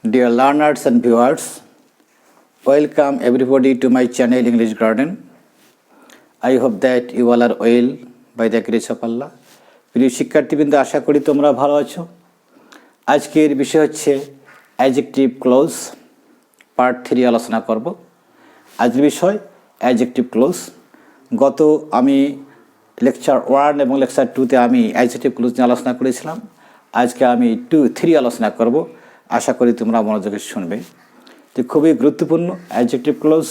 Dear learners and viewers, welcome everybody to my channel English Garden. I hope that you all are well by the grace of Allah. প্রিয় শিক্ষার্থীবৃন্দ, আশা করি তোমরা ভালো আছো। আজকের বিষয় হচ্ছে অ্যাডজেক্টিভ ক্লোজ পার্ট 3 আলোচনা করব। আজকের বিষয় অ্যাডজেক্টিভ ক্লোজ। গত আমি লেকচার 1 এবং লেকচার 2তে আমি অ্যাডজেক্টিভ ক্লোজ নিয়ে আলোচনা করেছিলাম। আজকে আমি 2-3 আলোচনা করব। আশা করি তোমরা মনোযোগে শুনবে। তো খুবই গুরুত্বপূর্ণ adjective clause,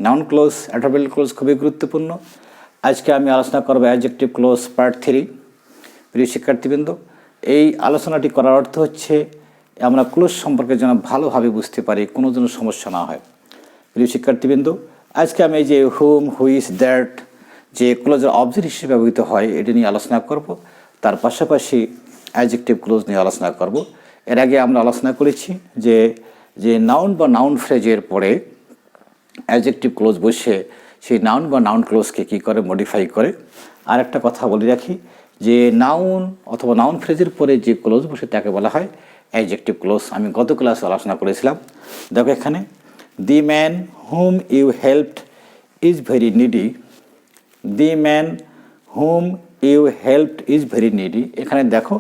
noun clause, adverbial close খুবই গুরুত্বপূর্ণ। আজকে আমি আলোচনা করব অ্যাডজেক্টিভ ক্লোজ পার্ট 3। প্রিয় শিক্ষার্থীবৃন্দ, এই আলোচনাটি করার অর্থ হচ্ছে আমরা ক্লোজ সম্পর্কে যেন ভালোভাবে বুঝতে পারি, কোনো যেন সমস্যা না হয়। প্রিয় শিক্ষার্থীবৃন্দ, আজকে আমি এই যে হুম, হুইচ, দ্যাট যে ক্লোজের অবজেক্ট হিসেবে ব্যবহৃত হয় এটি নিয়ে আলোচনা করব। তার পাশাপাশি অ্যাডজেক্টিভ ক্লোজ নিয়ে আলোচনা করব। এর আগে আমরা আলোচনা করেছি যে নাউন বা নাউন ফ্রেজের পরে অ্যাডজেক্টিভ ক্লোজ বসে সেই নাউন বা নাউন ক্লোজকে কী করে মডিফাই করে। আর একটা কথা বলে রাখি যে নাউন অথবা নাউন ফ্রেজের পরে যে ক্লোজ বসে তাকে বলা হয় অ্যাডজেক্টিভ ক্লোজ। আমি গত ক্লাসে আলোচনা করেছিলাম। দেখো এখানে the man whom you helped is very needy. The man whom you helped is very needy. এখানে দেখো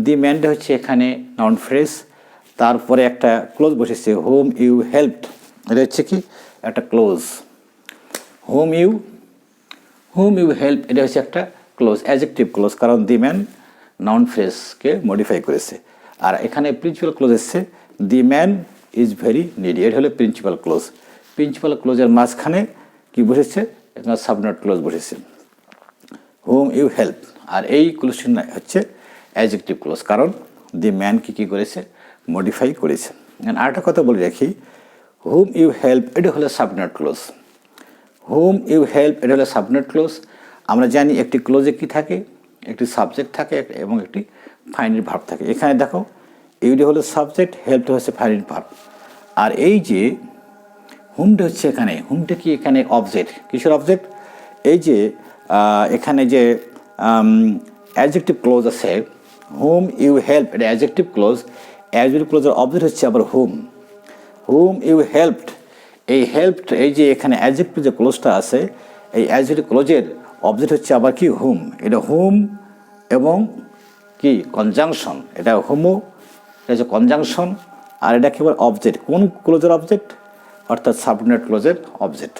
দি ম্যানটা হচ্ছে এখানে নাউন ফ্রেজ, তারপরে একটা ক্লোজ বসেছে হুম ইউ হেল্পড। এটা হচ্ছে কি একটা ক্লোজ। হুম ইউ হেল্প এটা হচ্ছে একটা ক্লোজ, অ্যাডজেক্টিভ ক্লোজ, কারণ দি ম্যান নাউন ফ্রেজকে মডিফাই করেছে। আর এখানে প্রিন্সিপাল ক্লোজ এসছে দি ম্যান ইজ ভেরি নিডি। এটা হলো প্রিন্সিপাল ক্লোজ। প্রিন্সিপাল ক্লোজের মাঝখানে কি বসেছে? এখানে সাবঅর্ডিনেট ক্লোজ বসেছে হুম ইউ হেল্প। আর এই ক্লোজটি হচ্ছে অ্যাডজেক্টিভ ক্লোজ, কারণ দি ম্যানকে কী করেছে? মডিফাই করেছে। আরেকটা কথা বলে রাখি, হুম ইউ হেল্প এটা হলো subordinate clause. Whom you help এটা হলো সাবঅর্ডিনেট ক্লোজ। আমরা জানি একটি ক্লোজে কী থাকে? একটি সাবজেক্ট থাকে এবং একটি ফাইনাইট ভার্ব থাকে। এখানে দেখো ইউটি হলো সাবজেক্ট, হেল্পটা হচ্ছে ফাইনাইট ভার্ব। আর এই যে হুমটা হচ্ছে এখানে, হুমটা কি এখানে অবজেক্ট। কিসের অবজেক্ট? এই যে এখানে যে অ্যাডজেক্টিভ ক্লোজ আছে হুম ইউ হেল্প, এটা অ্যাডজেক্টিভ ক্লোজ। অ্যাডজেক্টিভ ক্লোজের অবজেক্ট হচ্ছে আবার হুম ইউ হেল্পড। এই হেল্পড, এই যে এখানে অ্যাডজেক্টিভ যে ক্লোজটা আছে এই অ্যাডজেক্টিভ ক্লোজের অবজেক্ট হচ্ছে আবার কি হুম। এটা হুম এবং কি কনজাংশন, এটা হুমো, এটা হচ্ছে কনজাংশন। আর এটা কেবল অবজেক্ট। কোন ক্লোজের অবজেক্ট? অর্থাৎ সাবঅর্ডিনেট ক্লোজের অবজেক্ট।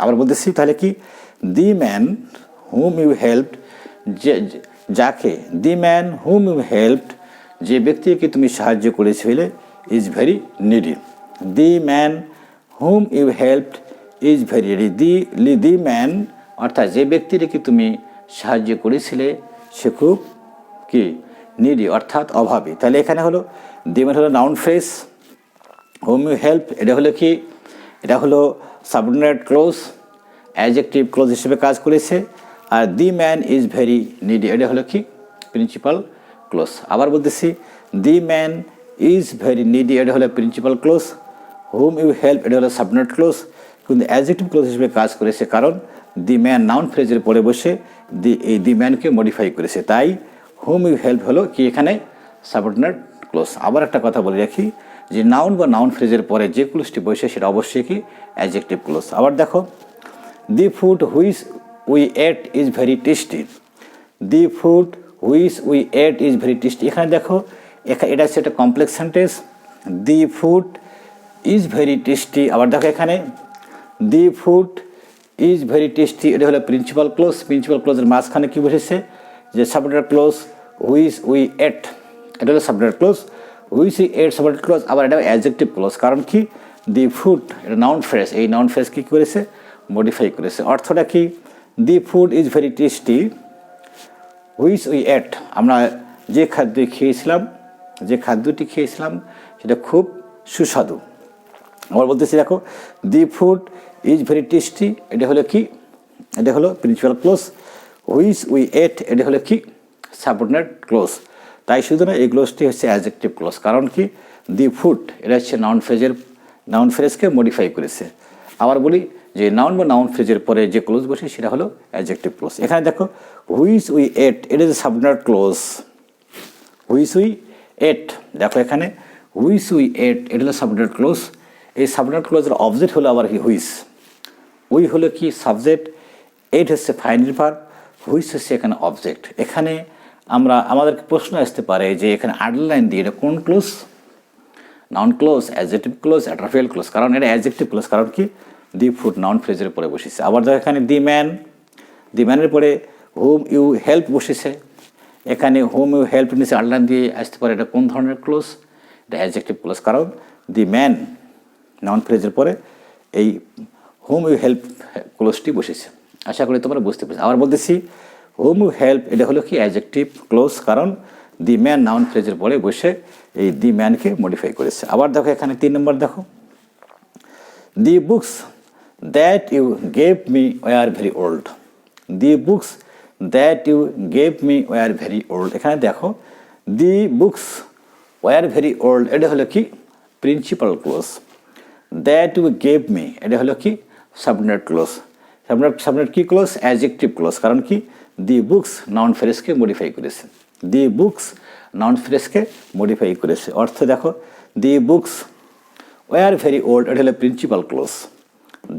আবার বলতেছি তাহলে কি the man whom you helped, যাকে the man whom you helped যে ব্যক্তিকে তুমি সাহায্য করেছিলে is very needy. The man whom you helped is very needy. The man অর্থাৎ যে ব্যক্তিকে তুমি সাহায্য করেছিলে সে খুব কি নিডি, অর্থাৎ অভাবী। তাহলে এখানে হলো দি ম্যান হলো noun phrase, whom you help এটা হলো কি? এটা হলো সাবঅর্ডিনেট ক্লোজ, অ্যাডজেক্টিভ ক্লোজ হিসেবে কাজ করেছে। আর the man is very needy এটা হলো কি? Principal clause. আবার বলতেছি the man is very needy এটা হলো principal clause. Whom you help এটা হলো সাবঅর্ডিনেট ক্লোজ, কিন্তু অ্যাডজেক্টিভ ক্লোজ হিসেবে কাজ করেছে কারণ দি ম্যান নাউন ফ্রেজের পরে বসে এই দি ম্যানকে মডিফাই করেছে। তাই হুম ইউ হেল্প হলো কি এখানে সাবঅর্ডিনেট ক্লোজ। আবার একটা কথা বলে রাখি যে নাউন বা নাউন ফ্রেজের পরে যে ক্লোজটি বসে সেটা অবশ্যই কি অ্যাডজেক্টিভ ক্লোজ। আবার দেখো the food which we at is very tasty. The food which we at is very tasty. এখানে দেখো এটা হচ্ছে একটা complex sentence. The food is very tasty. আবার দেখো এখানে দি ফুড ইজ ভেরি টেস্টি এটা হলো প্রিন্সিপাল ক্লোজ। প্রিন্সিপাল ক্লোজের মাঝখানে কি বসেছে? যে সাবঅর্ডিনেট ক্লোজ হুইচ উই এট এটা হলো subordinate close. Which we at subordinate clause. আবার এটা অ্যাডজেক্টিভ ক্লোজ, কারণ কি দি ফুড এটা নাউন ফ্রেজ, এই নাউন ফ্রেজ কি করেছে? মডিফাই করেছে। অর্থটা কি? দি food is very tasty which we এট, আমরা যে খাদ্যটি খেয়েছিলাম সেটা খুব সুস্বাদু। আবার বলতেছি দেখো the food is very tasty এটা হলো কি? এটা হলো প্রিন্সিপাল ক্লোজ। হুইচ উই এট এটা হলো কি? Subordinate close. তাই শুধু না এই ক্লোজটি হচ্ছে অ্যাডজেক্টিভ ক্লোজ, কারণ কি দি ফুড এটা হচ্ছে নাউন ফ্রেজকে মডিফাই করেছে। আবার বলি যে নাউন বা নাউন ফ্রেজের পরে যে ক্লোজ বসে সেটা হলো অ্যাডজেক্টিভ ক্লোজ। এখানে দেখো হুইচ উই এট এটা হচ্ছে সাবঅর্ডিনেট ক্লোজ। হুইচ উই এট, দেখো এখানে হুইচ উই এট, এটা হলো সাবঅর্ডিনেট ক্লোজ। এই সাবঅর্ডিনেট ক্লোজের অবজেক্ট হলো আবার কি হুইচ। উই হলো কি সাবজেক্ট, এট হচ্ছে ফাইনাল ভার্ব, হুইচ হচ্ছে এখানে অবজেক্ট। এখানে আমাদের প্রশ্ন আসতে পারে যে এখানে আন্ডারলাইন দিয়ে এটা কোন close, noun clause, adjective close, adverbial close. কারণ এটা অ্যাডজেক্টিভ ক্লোজ, কারণ কি দি ফুড নাউন ফ্রেজের পরে বসেছে। আবার দেখো এখানে দি ম্যানের পরে হুম ইউ হেল্প বসেছে। এখানে হুম ইউ হেল্প নিচে আন্ডারলাইন দিয়ে আসতে পারে, এটা কোন ধরনের ক্লোজ, এটা অ্যাডজেক্টিভ ক্লোজ। কারণ দি ম্যান নাউন ফ্রেজের পরে এই হুম ইউ হেল্প ক্লোজটি বসেছে। আশা করি তোমরা বুঝতে পেরেছো। আবার বলতেছি হুম ইউ হেল্প, এটা হলো কি অ্যাডজেক্টিভ ক্লোজ, কারণ দি ম্যান নাউন ফ্রেজের পরে বসে এই দি ম্যানকে মডিফাই করেছে। আবার দেখো এখানে 3 নম্বর দেখো, the books that you gave me were very old. The books that you gave me were very old. এখানে দেখো the books were very old, এটা হলো কি principal clause. That you gave me, এটা হলো কি সাবঅর্ডিনেট ক্লোজ। সাবঅর্ডিনেট কি clause, adjective clause, কারণ কি দি বুকস নাউন ফ্রেজকে মডিফাই করেছে। দি বুকস নাউন ফ্রেজকে মডিফাই করেছে। অর্থ দেখো the books were very old, এটা হলো principal clause.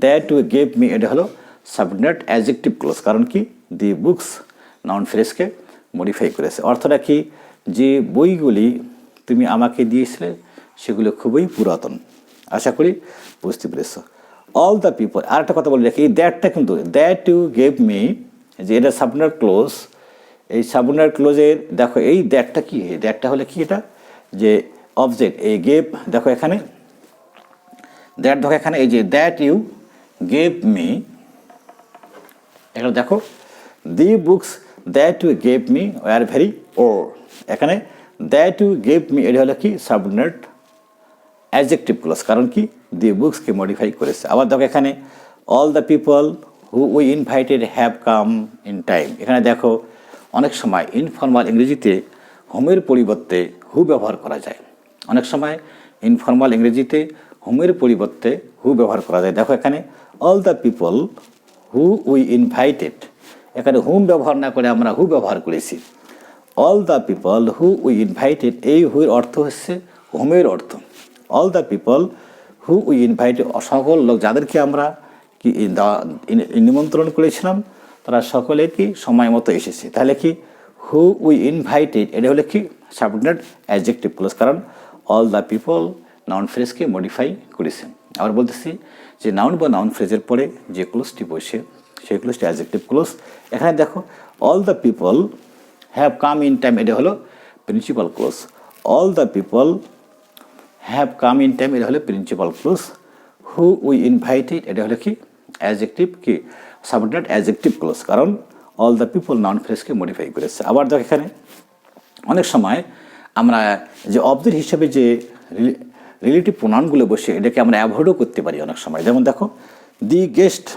That you gave me, এটা হলো সাবঅর্ডিনেট অ্যাডজেক্টিভ ক্লোজ, কারণ কি দি বুকস নাউন ফ্রেজকে মডিফাই করেছে। অর্থটা কি, যে বইগুলি তুমি আমাকে দিয়েছিলে সেগুলো খুবই পুরাতন। আশা করি বুঝতে পেরেছ। অল দ্য পিপল, আর একটা কথা বলে রাখি, এই দ্যাটটা কিন্তু দ্যাট ইউ গেভ মি, যে এটা সাবঅর্ডিনেট ক্লোজ। এই সাবঅর্ডিনেট ক্লোজের দেখো এই দ্যাটটা কি, দ্যাটটা হলে কি, এটা যে অবজেক্ট। এই গেভ দেখো এখানে দ্যাট, দেখো এখানে এই যে দ্যাট ইউ গেভ মি, এখানে দেখো the books that you gave me were very old. এখানে দ্যাট ইউ গেভ মি, এটা হলো কি সাবঅর্ডিনেট অ্যাডজেক্টিভ ক্লোজ, কারণ কি দি বুকসকে মডিফাই করেছে। আবার দেখো এখানে all the people who we invited have come in time. এখানে দেখো অনেক সময় ইনফর্মাল ইংরেজিতে হোমের পরিবর্তে হু ব্যবহার করা যায়। অনেক সময় ইনফর্মাল ইংরেজিতে হোমের পরিবর্তে হু ব্যবহার করা যায়। দেখো এখানে all the people who we invited, এখানে হুম ব্যবহার না করে আমরা হু ব্যবহার করেছি। All the people who we invited, এই হুয়ের অর্থ হচ্ছে হোমের অর্থ। All the people who we invited, সকল লোক যাদেরকে আমরা কি নিমন্ত্রণ করেছিলাম তারা সকলে কি সময় মতো এসেছে। তাহলে কি হু উই ইনভাইটেড, এটা হলে কি সাবঅর্ডিনেট অ্যাডজেক্টিভ ক্লোজ, কারণ অল দ্য পিপল নাউন ফ্রেজকে মডিফাই করেছে। আবার বলতেছি যে নাউন বা নাউন ফ্রেজের পরে যে ক্লোজটি বসে সেই ক্লোজটি অ্যাডজেক্টিভ ক্লোজ। এখানে দেখো all the people have come in time, এটা হলো principal clause. All the people have come in time, এটা হলো principal clause. Who we invited, এটা হলো কি অ্যাডজেক্টিভ কি সাবঅর্ডিনেট অ্যাডজেক্টিভ ক্লোজ, কারণ অল দ্য পিপল নাউন ফ্রেজকে মডিফাই করেছে। আবার দেখো এখানে অনেক সময় আমরা যে অবজেক্ট হিসেবে যে রিলেটিভ প্রোনাউনগুলো বসে এটাকে আমরা অ্যাভয়েডও করতে পারি অনেক সময়। যেমন দেখো the guest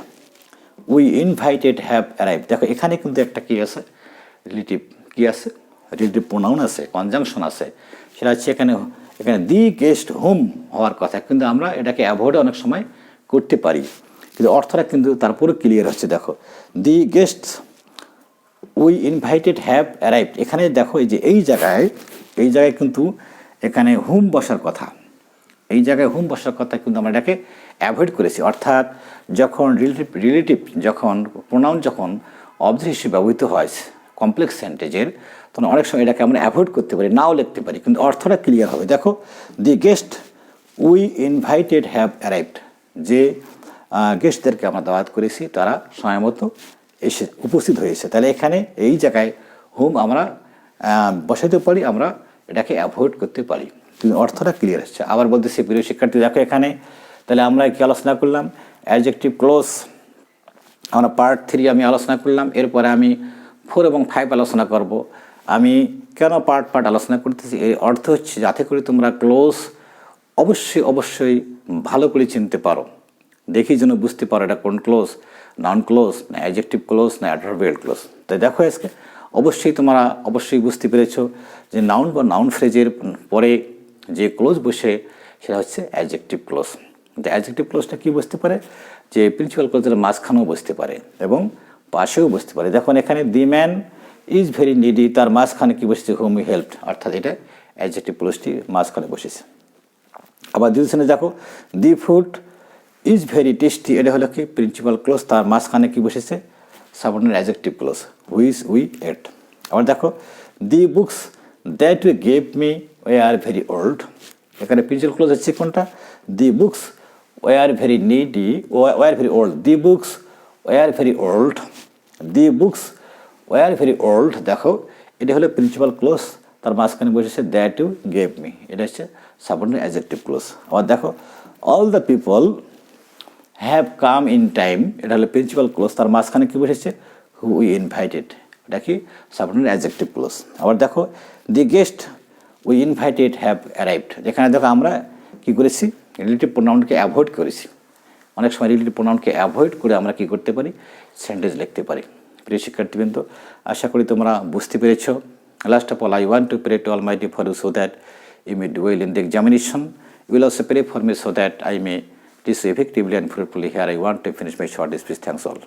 we invited have arrive. দেখো এখানে কিন্তু একটা কি আছে, রিলেটিভ কি আছে, রিলেটিভ প্রোনাউন আছে, কনজাংশন আছে। সেটা হচ্ছে এখানে দি গেস্ট হোম হওয়ার কথা, কিন্তু আমরা এটাকে অ্যাভয়েড অনেক সময় করতে পারি, কিন্তু অর্থটা কিন্তু তারপরে ক্লিয়ার হচ্ছে। দেখো the guest we invited have arrived, এখানে দেখো এই যে এই জায়গায় কিন্তু এখানে হুম বসার কথা, এই জায়গায় হুম বসার কথা, কিন্তু আমরা এটাকে অ্যাভয়েড করেছি। অর্থাৎ যখন রিলেটিভ যখন প্রোনাউন যখন অবজেক্ট হিসেবে ব্যবহৃত হয় কমপ্লেক্স সেন্টেজের, তখন অনেক সময় এটাকে আমরা অ্যাভয়েড করতে পারি, নাও লিখতে পারি, কিন্তু অর্থটা ক্লিয়ার হবে। দেখো the guest we invited have arrived, যে গেস্টদেরকে আমরা দাওয়াত করেছি তারা সময় মতো এসে উপস্থিত হয়েছে। তাহলে এখানে এই জায়গায় হুম আমরা বসাতে পারি, আমরা এটাকে অ্যাভয়েড করতে পারি, কিন্তু অর্থটা ক্লিয়ার হচ্ছে। আবার বলতেছি প্রিয় শিক্ষার্থী, দেখো এখানে তাহলে আমরা কি আলোচনা করলাম, অ্যাডজেক্টিভ ক্লোজ আমরা পার্ট 3 আমি আলোচনা করলাম। এরপরে আমি 4 এবং 5 আলোচনা করব। আমি কেন পার্ট আলোচনা করতেছি, এর অর্থ হচ্ছে যাতে করে তোমরা ক্লোজ অবশ্যই ভালো করে চিনতে পারো, দেখি যেন বুঝতে পারো এটা কোন ক্লোজ, নাউন ক্লোজ না অ্যাডজেক্টিভ ক্লোজ না অ্যাডভার্বিয়াল ক্লোজ। তাই দেখো আজকে তোমরা অবশ্যই বুঝতে পেরেছো যে নাউন বা নাউন ফ্রেজের পরে যে ক্লোজ বসে সেটা হচ্ছে অ্যাডজেক্টিভ ক্লোজ। অ্যাডজেক্টিভ ক্লোজটা কী বসতে পারে, যে প্রিন্সিপাল ক্লোজের মাঝখানেও বসতে পারে এবং পাশেও বসতে পারে। দেখুন এখানে the man is very needy, তার মাঝখানে কী বসেছে, হোম ই হেল্পড, অর্থাৎ এটা অ্যাডজেক্টিভ ক্লোজটি মাঝখানে বসেছে। আবার দ্বিতীয় সেন্টেন্স দেখো, the food is very tasty, এটা হলো কি প্রিন্সিপাল ক্লোজ, তার মাঝখানে কি বসেছে subordinate adjective clause which we ate. আবার দেখো, the books that you gave me were very old, এখানে প্রিন্সিপাল ক্লোজ হচ্ছে কোনটা, the books were very needy were very old, the books were very old, the books were very old, দেখো এটা হলো principal clause, তার মাঝখানে বসেছে that you gave me, এটা হচ্ছে সাবঅর্ডিনেট অ্যাডজেক্টিভ ক্লোজ। আবার দেখো, all the people have come in time, এটা হলো প্রিন্সিপাল ক্লোজ, তার মাঝখানে কী বসেছে হু উই ইনভাইটেড, এটা কি সাবঅর্ডিনেট অ্যাডজেক্টিভ ক্লোজ। আবার দেখো, the guest we invited have arrived, যেখানে দেখো আমরা কী করেছি রিলেটিভ প্রোনাউনকে অ্যাভয়েড করেছি, অনেক সময় রিলেটিভ প্রোনাউনকে অ্যাভয়েড করে আমরা কী করতে পারি সেন্টেন্স লিখতে পারি। প্রিয় শিক্ষার্থীবৃন্দ, আশা করি তোমরা বুঝতে পেরেছ। Last of all I want to pray to almighty for you so that you may do well in the examination, you will also pray for me so that I may teach effectively and fruitfully. Here I want to finish my short speech. Thanks all.